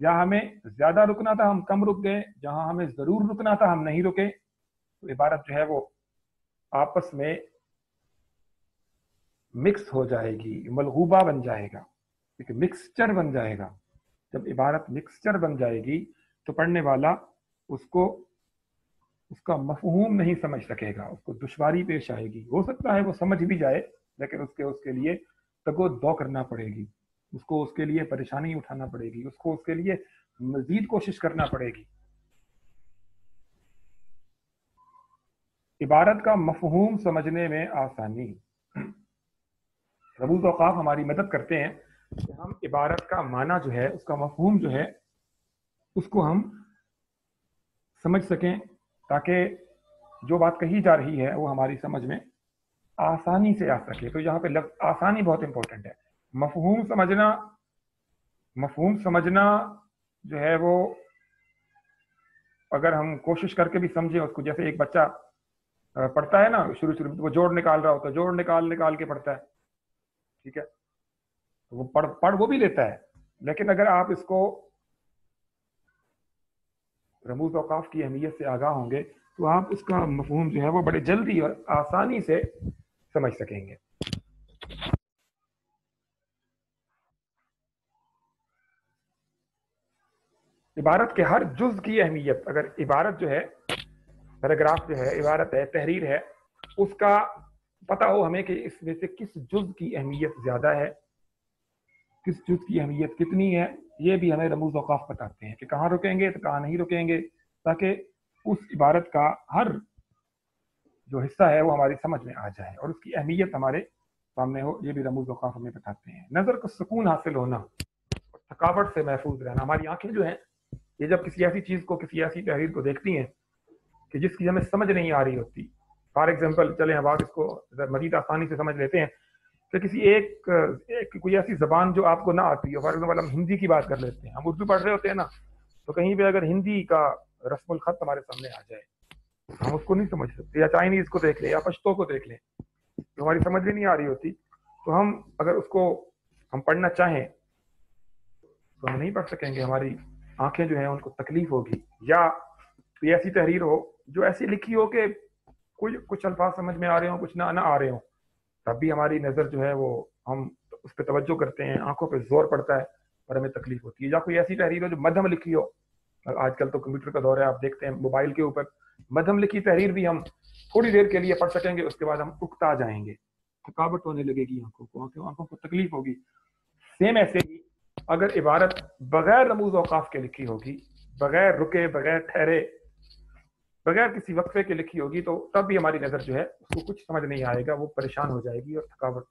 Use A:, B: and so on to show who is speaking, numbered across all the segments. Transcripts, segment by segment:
A: یا ہمیں زیادہ رکنا تھا ہم کم رک گئے، جہاں ہمیں ضرور رکنا تھا ہم نہیں رکے، تو عبارت جو ہے وہ آپس میں مکس ہو جائے گی، ملغوبہ بن جائے گا، ایک مکسچر بن جائے گا۔ جب عبارت مکسچر بن جائے گی تو پڑھنے والا اس کو اس کا مفہوم نہیں سمجھ سکے گا، اس کو دشواری پیش آئے گی۔ ہو سکتا ہے وہ سمجھ بھی جائے لیکن اس کے لیے تگ و دو کرنا پڑے گی، اس کے لیے پریشانی اٹھانا پڑے گی، اس کے لیے مزید کوشش کرنا پڑے گی۔ عبارت کا مفہوم سمجھنے میں آسانی، رموز اوقاف ہماری مدد کرتے ہیں کہ ہم عبارت کا معنی جو ہے، اس کا مفہوم جو ہے، اس کو ہم سمجھ سکیں، تاکہ جو بات کہی جا رہی ہے وہ ہماری سمجھ میں آسانی سے آ سکے۔ تو یہاں پہ لفظ آسانی بہت امپورٹنٹ ہے۔ مفہوم سمجھنا جو ہے وہ اگر ہم کوشش کر کے بھی سمجھیں اس کو، جیسے ایک بچہ پڑھتا ہے نا، شروع میں وہ جوڑ نکال رہا ہوتا ہے، جوڑ نکال کے پڑھتا ہے، ٹھیک ہے، وہ پڑھ وہ بھی لیتا ہے، لیکن اگر آپ اس کو رموز اوقاف کی اہمیت سے آگاہ ہوں گے تو آپ اس کا مفہوم جو ہے وہ بڑے جلدی اور آسانی سے سمجھ سکیں گے۔ عبارت کے ہر جز کی اہمیت، اگر عبارت جو ہے، پیراگراف جو ہے، عبارت ہے، تحریر ہے، اس کا پتہ ہو ہمیں کہ اس میں سے کس جز کی اہمیت زیادہ ہے، کس جز کی اہمیت کتنی ہے، یہ بھی ہمیں رموز اوقاف بتاتے ہیں کہ کہاں رکیں گے تو کہاں نہیں رکیں گے، تاکہ اس عبارت کا ہر جو حصہ ہے وہ ہماری سمجھ میں آ جائے اور اس کی اہمیت ہمارے سامنے ہو، یہ بھی رموز اوقاف ہمیں بتاتے ہیں۔ نظر کو سکون حاصل ہونا، تھکاوٹ سے محفوظ رہنا، ہماری آنکھیں جو ہیں یہ جب کسی ایسی چیز کو، کسی ایسی تحریر کو دیکھتی ہیں کہ جس کی ہمیں سمجھ نہیں آ رہی ہوتی، فار ایگزامپل چلیں اب آپ اس کو مزید آسانی سے سمجھ لیتے ہیں کہ کسی ایک کوئی ایسی زبان جو آپ کو نہ آتی ہو، فار ایگزامپل ہم ہندی کی بات کر لیتے ہیں، ہم اردو پڑھ رہے ہوتے ہیں نا، تو کہیں پہ اگر ہندی کا رسم الخط ہمارے سامنے آ جائے ہم اس کو نہیں سمجھ سکتے، یا چائنیز کو دیکھ لیں یا پشتو کو دیکھ لیں، تو ہماری سمجھ بھی نہیں آ رہی ہوتی، تو ہم اگر اس کو ہم پڑھنا چاہیں تو ہم نہیں پڑھ سکیں گے، ہماری آنکھیں جو ہیں ان کو تکلیف ہوگی۔ یا کوئی ایسی تحریر ہو جو ایسی لکھی ہو کہ کچھ الفاظ سمجھ میں آ رہے ہوں، کچھ نہ آ رہے ہوں، تب بھی ہماری نظر جو ہے وہ ہم اس پہ توجہ کرتے ہیں، آنکھوں پہ زور پڑتا ہے اور ہمیں تکلیف ہوتی ہے۔ یا کوئی ایسی تحریر ہو جو مدھم لکھی ہو، آج کل تو کمپیوٹر کا دور ہے، آپ دیکھتے ہیں موبائل کے اوپر مدھم لکھی تحریر بھی ہم تھوڑی دیر کے لیے پڑھ سکیں گے، اس کے بعد ہم اکتا جائیں گے، تھکاوٹ ہونے لگے گی، آنکھوں کو تکلیف ہوگی۔ سیم ایسے ہی اگر عبارت بغیر رموز اوقاف کے لکھی ہوگی، بغیر رکے، بغیر ٹھہرے، بغیر کسی وقفے کے لکھی ہوگی، تو تب بھی ہماری نظر جو ہے اس کو کچھ سمجھ نہیں آئے گا، وہ پریشان ہو جائے گی اور تھکاوٹ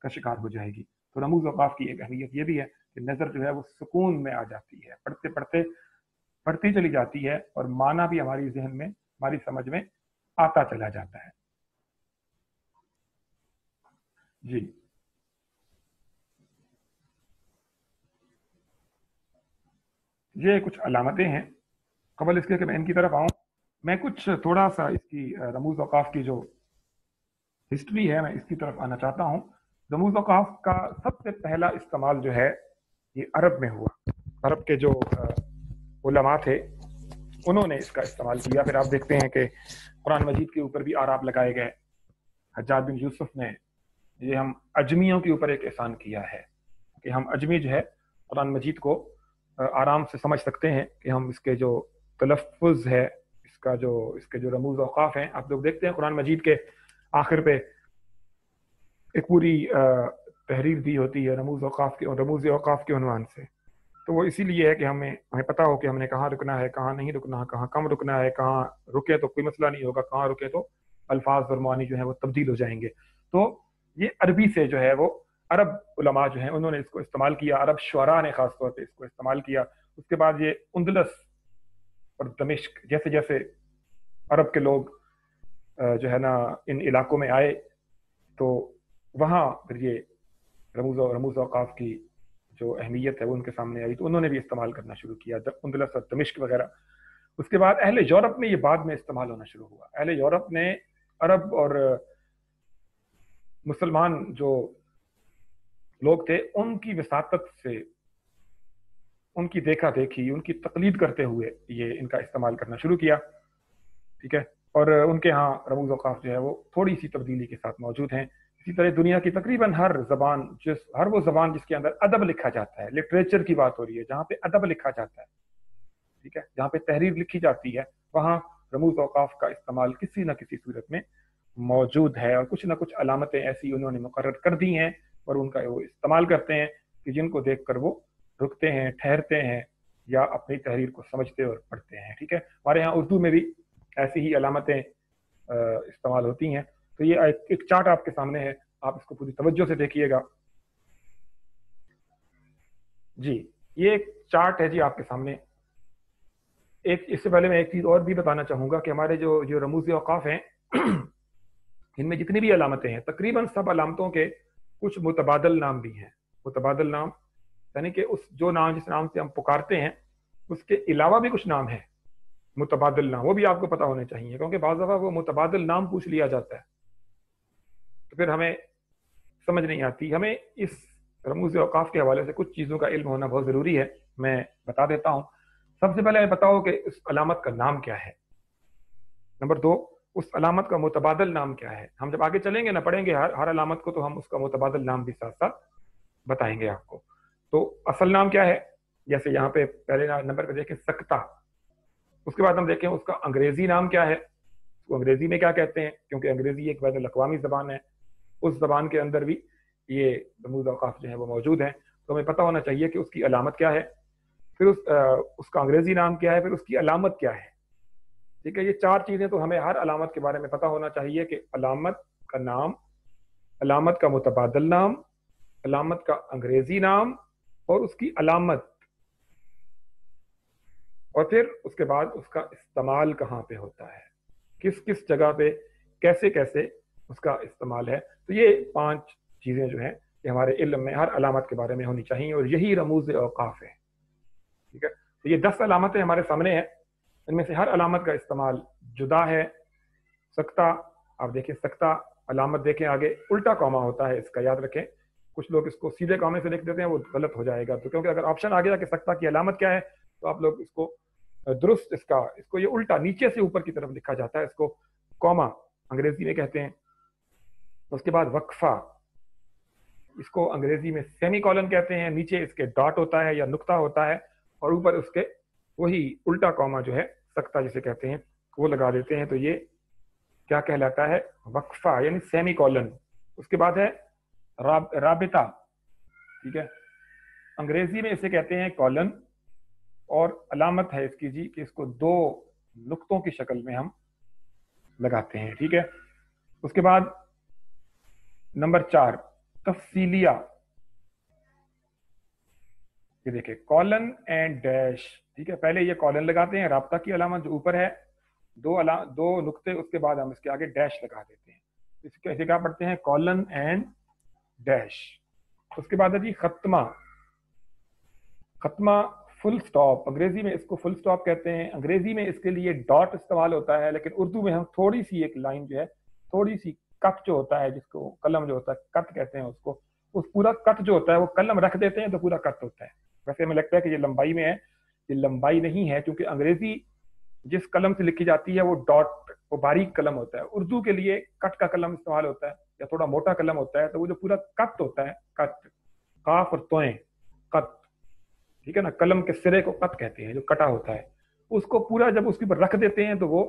A: کا شکار ہو جائے گی۔ تو رموز اوقاف کی ایک اہمیت یہ بھی ہے کہ نظر جو ہے وہ سکون میں آ جاتی ہے، پڑھتے پڑھتے بڑھتی چلی جاتی ہے اور معنی بھی ہماری ذہن میں، ہماری سمجھ میں آتا چلا جاتا ہے۔ جی یہ کچھ علامتیں ہیں، قبل اس کے کہ میں ان کی طرف آؤں، میں کچھ تھوڑا سا اس کی رموز اوقاف کی جو ہسٹری ہے میں اس کی طرف آنا چاہتا ہوں۔ رموز اوقاف کا سب سے پہلا استعمال جو ہے یہ عرب میں ہوا، عرب کے جو علماء تھے انہوں نے اس کا استعمال کیا۔ پھر آپ دیکھتے ہیں کہ قرآن مجید کے اوپر بھی آراب لگائے گئے، حجاج بن یوسف نے یہ ہم اجمیوں کے اوپر ایک احسان کیا ہے کہ ہم اجمی جو ہے قرآن مجید کو آرام سے سمجھ سکتے ہیں، کہ ہم اس کے جو تلفظ ہے، اس کے جو رموز اوقاف ہیں، آپ لوگ دیکھتے ہیں قرآن مجید کے آخر پہ ایک پوری تحریر دی ہوتی ہے رموز اوقاف کے عنوان سے، تو وہ اسی لیے ہے کہ ہمیں پتہ ہو کہ ہم نے کہاں رکنا ہے، کہاں نہیں رکنا، کہاں کم رکنا ہے، کہاں رکے تو کوئی مسئلہ نہیں ہوگا، کہاں رکے تو الفاظ اور معانی جو ہیں وہ تبدیل ہو جائیں گے۔ تو یہ عربی سے جو ہے وہ عرب علماء جو ہیں انہوں نے اس کو استعمال کیا، عرب شعراء نے خاص طور پہ اس کو استعمال کیا۔ اس کے بعد یہ اندلس اور دمشق، جیسے جیسے عرب کے لوگ جو ہے نا ان علاقوں میں آئے تو وہاں پھر یہ رموز اوقاف کی جو اہمیت ہے وہ ان کے سامنے آئی، تو انہوں نے بھی استعمال کرنا شروع کیا، اندلس اور دمشق وغیرہ۔ اس کے بعد اہل یورپ میں یہ بعد میں استعمال ہونا شروع ہوا۔ اہل یورپ نے عرب اور مسلمان جو لوگ تھے ان کی وساطت سے ان کی دیکھا دیکھی، ان کی تقلید کرتے ہوئے یہ ان کا استعمال کرنا شروع کیا، ٹھیک ہے. اور ان کے ہاں رموز اوقاف جو ہے وہ تھوڑی سی تبدیلی کے ساتھ موجود ہیں. اسی طرح دنیا کی تقریباً ہر وہ زبان جس کے اندر ادب لکھا جاتا ہے، لٹریچر کی بات ہو رہی ہے، جہاں پہ ادب لکھا جاتا ہے، ٹھیک ہے، جہاں پہ تحریر لکھی جاتی ہے، وہاں رموز اوقاف کا استعمال کسی نہ کسی صورت میں موجود ہے. اور کچھ نہ کچھ علامتیں ایسی انہوں نے مقرر کر دی ہیں اور ان کا وہ استعمال کرتے ہیں کہ جن کو دیکھ کر وہ رکتے ہیں، ٹھہرتے ہیں یا اپنی تحریر کو سمجھتے اور پڑھتے ہیں. ٹھیک ہے، ہمارے ہاں اردو میں بھی ایسی ہی علامتیں استعمال ہوتی ہیں. تو یہ ایک چارٹ آپ کے سامنے ہے، آپ اس کو پوری توجہ سے دیکھیے گا. جی یہ ایک چارٹ ہے جی آپ کے سامنے. اس سے پہلے میں ایک چیز اور بھی بتانا چاہوں گا کہ ہمارے جو رموز اوقاف ہیں ان میں جتنی بھی علامتیں ہیں تقریباً سب علامتوں کے کچھ متبادل نام بھی ہیں. متبادل نام یعنی کہ جو نام جس نام سے ہم پکارتے ہیں اس کے علاوہ بھی کچھ نام ہیں متبادل نام، وہ بھی آپ کو پتا ہونے چاہیے، کیونکہ بعض دفعہ وہ متبادل نام پوچھ لیا جاتا ہے تو پھر ہمیں سمجھ نہیں آتی. ہمیں اس رموز اوقاف کے حوالے سے کچھ چیزوں کا علم ہونا بہت ضروری ہے، میں بتا دیتا ہوں. سب سے پہلے بتاؤ کہ اس علامت کا نام کیا ہے. نمبر 2، اس علامت کا متبادل نام کیا ہے. ہم جب آگے چلیں گے نہ پڑھیں گے ہر علامت کو تو ہم اس کا متبادل نام بھی ساتھ ساتھ بتائیں گے آپ کو. تو اصل نام کیا ہے، جیسے یہاں پہ پہلے نمبر پہ دیکھیں سکتہ. اس کے بعد ہم دیکھیں اس کا انگریزی نام کیا ہے، اس کو انگریزی میں کیا کہتے ہیں، کیونکہ انگریزی ایک بین الاقوامی زبان ہے، اس زبان کے اندر بھی یہ رموز اوقاف جو ہیں وہ موجود ہیں. تو ہمیں پتہ ہونا چاہیے کہ اس کی علامت کیا ہے، پھر اس کا انگریزی نام کیا ہے، پھر اس کی علامت کیا ہے. ٹھیک ہے، یہ 4 چیزیں تو ہمیں ہر علامت کے بارے میں پتہ ہونا چاہیے کہ علامت کا نام، علامت کا متبادل نام، علامت کا انگریزی نام اور اس کی علامت، اور پھر اس کے بعد اس کا استعمال کہاں پہ ہوتا ہے، کس کس جگہ پہ کیسے کیسے اس کا استعمال ہے. تو یہ 5 چیزیں جو ہیں یہ ہمارے علم میں ہر علامت کے بارے میں ہونی چاہیے اور یہی رموز اوقاف ہے. ٹھیک ہے، تو یہ 10 علامتیں ہمارے سامنے ہیں، ان میں سے ہر علامت کا استعمال جدا ہے. سکتہ، آپ دیکھیں سکتہ علامت دیکھیں آگے الٹا کاما ہوتا ہے، اس کا یاد رکھیں. کچھ لوگ اس کو سیدھے کامے سے لکھ دیتے ہیں، وہ غلط ہو جائے گا. تو کیونکہ اگر آپشن آ گیا کہ سکتہ کی علامت کیا ہے تو آپ لوگ اس کو درست اس کو یہ الٹا نیچے سے اوپر کی طرف لکھا جاتا ہے، اس کو کاما انگریزی میں کہتے ہیں. اس کے بعد وقفہ، اس کو انگریزی میں سیمی کولن کہتے ہیں، نیچے اس کے ڈاٹ ہوتا ہے یا نقطہ ہوتا ہے اور اوپر اس کے وہی الٹا کاما جو ہے سکتہ جسے کہتے ہیں وہ لگا دیتے ہیں. تو یہ کیا کہلاتا ہے، وقفہ یعنی سیمی کولن. اس کے بعد ہے رابطہ. ٹھیک ہے، انگریزی میں اسے کہتے ہیں کولن اور علامت ہے اس کی جی کہ اس کو 2 نقطوں کی شکل میں ہم لگاتے ہیں. ٹھیک ہے، اس کے بعد نمبر 4 تفصیلیہ. یہ دیکھیں کولن اینڈ ڈیش. ٹھیک ہے، پہلے یہ کولن لگاتے ہیں، رابطہ کی علامت جو اوپر ہے، 2 نقطے، اس کے بعد ہم اس کے آگے ڈیش لگا دیتے ہیں. اسے کیا پڑھتے ہیں، کولن اینڈ ڈیش. اس کے بعد ہے جی ختمہ. ختمہ فل سٹاپ، انگریزی میں اس کو فل سٹاپ کہتے ہیں. انگریزی میں اس کے لیے ڈاٹ استعمال ہوتا ہے، لیکن اردو میں ہم تھوڑی سی ایک لائن جو ہے، تھوڑی سی کٹ جو ہوتا ہے، جس کو قلم جو ہوتا ہے کٹ کہتے ہیں اس کو، اس پورا کٹ جو ہوتا ہے وہ قلم رکھ دیتے ہیں تو پورا کٹ ہوتا ہے. ویسے ہمیں لگتا ہے کہ یہ لمبائی میں ہے، یہ لمبائی نہیں ہے، کیونکہ انگریزی جس قلم سے لکھی جاتی ہے وہ ڈاٹ، وہ باریک قلم ہوتا ہے. اردو کے لیے کٹ کا قلم استعمال ہوتا ہے یا تھوڑا موٹا قلم ہوتا ہے. تو وہ جو پورا کٹ ہوتا ہے، کٹ قاف اور توئیں قط، ٹھیک ہے نا، قلم کے سرے کو قط کہتے ہیں جو کٹا ہوتا ہے، اس کو پورا جب اس کے اوپر رکھ دیتے ہیں تو وہ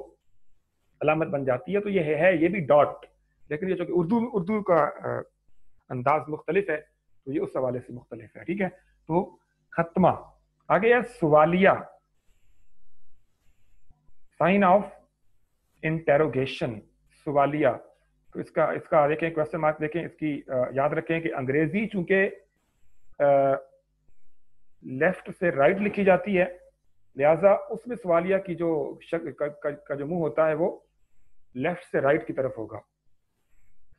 A: علامت بن جاتی ہے. تو یہ ہے یہ بھی ڈاٹ، لیکن یہ جو کہ اردو کا انداز مختلف ہے تو یہ اس حوالے سے مختلف ہے. ٹھیک ہے، تو ختمہ. آگے ہے سوالیہ، سائن آف انٹیروگیشن، سوالیہ. تو اس کا دیکھیں کوسچن مارک دیکھیں، اس کی یاد رکھیں کہ انگریزی چونکہ لیفٹ سے رائٹ لکھی جاتی ہے، لہٰذا اس میں سوالیہ کی جو شکل کا جو منہ ہوتا ہے وہ لیفٹ سے رائٹ کی طرف ہوگا،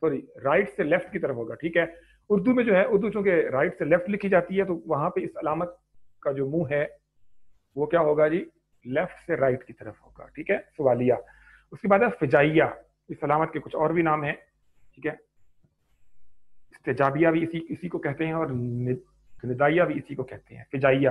A: سوری رائٹ سے لیفٹ کی طرف ہوگا. ٹھیک ہے، اردو میں جو ہے، اردو چونکہ رائٹ سے لیفٹ لکھی جاتی ہے تو وہاں پہ اس علامت کا جو منہ ہے وہ کیا ہوگا جی، لیفٹ سے رائٹ کی طرف ہوگا. ٹھیک ہے، سوالیہ. اس کے بعد ہے فجائیہ. اس علامت کے کچھ اور بھی نام ہیں. ٹھیک ہے، استجابیہ بھی اسی کو کہتے ہیں اور ندائیہ بھی اسی کو کہتے ہیں، فجائیہ.